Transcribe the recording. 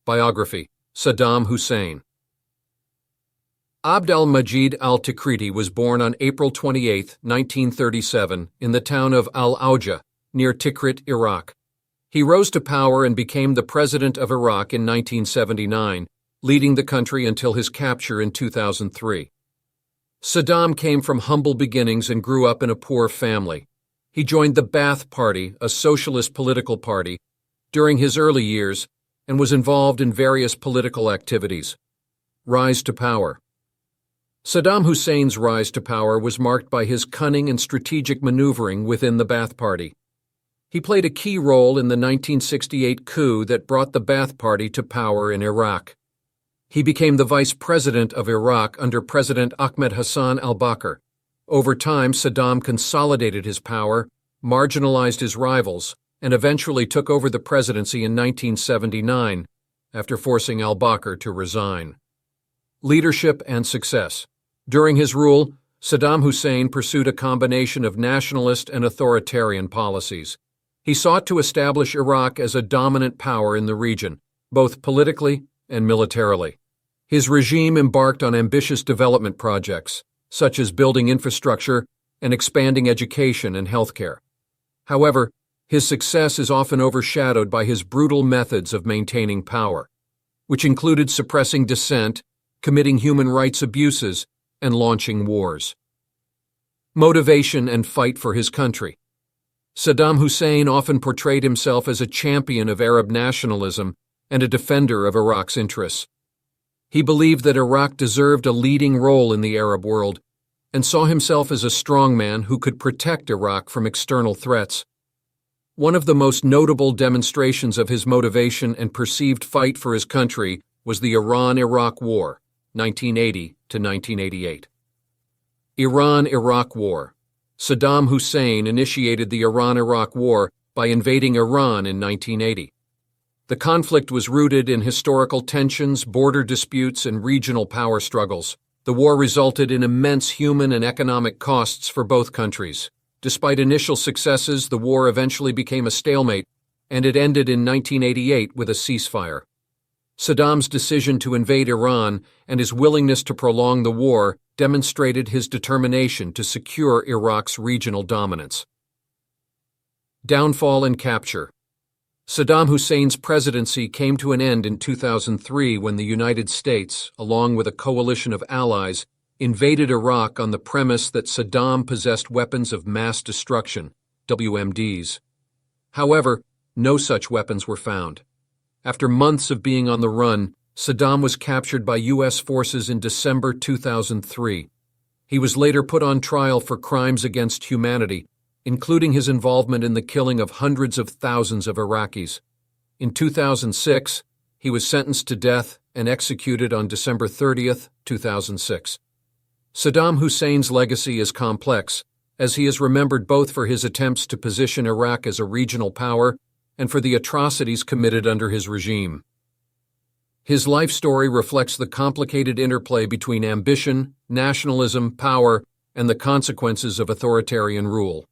Biography: Saddam Hussein. Abd al-Majid al-Tikriti was born on April 28, 1937, in the town of Al-Auja, near Tikrit, Iraq. He rose to power and became the president of Iraq in 1979, leading the country until his capture in 2003. Saddam came from humble beginnings and grew up in a poor family. He joined the Ba'ath Party, a socialist political party, during his early years and was involved in various political activities. Rise to power. Saddam Hussein's rise to power was marked by his cunning and strategic maneuvering within the Ba'ath Party. He played a key role in the 1968 coup that brought the Ba'ath Party to power in Iraq. He became the vice president of Iraq under President Ahmed Hassan al-Bakr. Over time, Saddam consolidated his power, marginalized his rivals, and eventually took over the presidency in 1979, after forcing al-Bakr to resign. Leadership and success. During his rule, Saddam Hussein pursued a combination of nationalist and authoritarian policies. He sought to establish Iraq as a dominant power in the region, both politically and militarily. His regime embarked on ambitious development projects, such as building infrastructure and expanding education and healthcare. However, his success is often overshadowed by his brutal methods of maintaining power, which included suppressing dissent, committing human rights abuses, and launching wars. Motivation and fight for his country. Saddam Hussein often portrayed himself as a champion of Arab nationalism and a defender of Iraq's interests. He believed that Iraq deserved a leading role in the Arab world and saw himself as a strongman who could protect Iraq from external threats. One of the most notable demonstrations of his motivation and perceived fight for his country was the Iran-Iraq War, 1980 to 1988. Iran-Iraq War. Saddam Hussein initiated the Iran-Iraq War by invading Iran in 1980. The conflict was rooted in historical tensions, border disputes, and regional power struggles. The war resulted in immense human and economic costs for both countries. Despite initial successes, the war eventually became a stalemate, and it ended in 1988 with a ceasefire. Saddam's decision to invade Iran and his willingness to prolong the war demonstrated his determination to secure Iraq's regional dominance. Downfall and capture. Saddam Hussein's presidency came to an end in 2003 when the United States, along with a coalition of allies, invaded Iraq on the premise that Saddam possessed weapons of mass destruction, WMDs. However, no such weapons were found. After months of being on the run, Saddam was captured by U.S. forces in December 2003. He was later put on trial for crimes against humanity, including his involvement in the killing of hundreds of thousands of Iraqis. In 2006, he was sentenced to death and executed on December 30, 2006. Saddam Hussein's legacy is complex, as he is remembered both for his attempts to position Iraq as a regional power and for the atrocities committed under his regime. His life story reflects the complicated interplay between ambition, nationalism, power, and the consequences of authoritarian rule.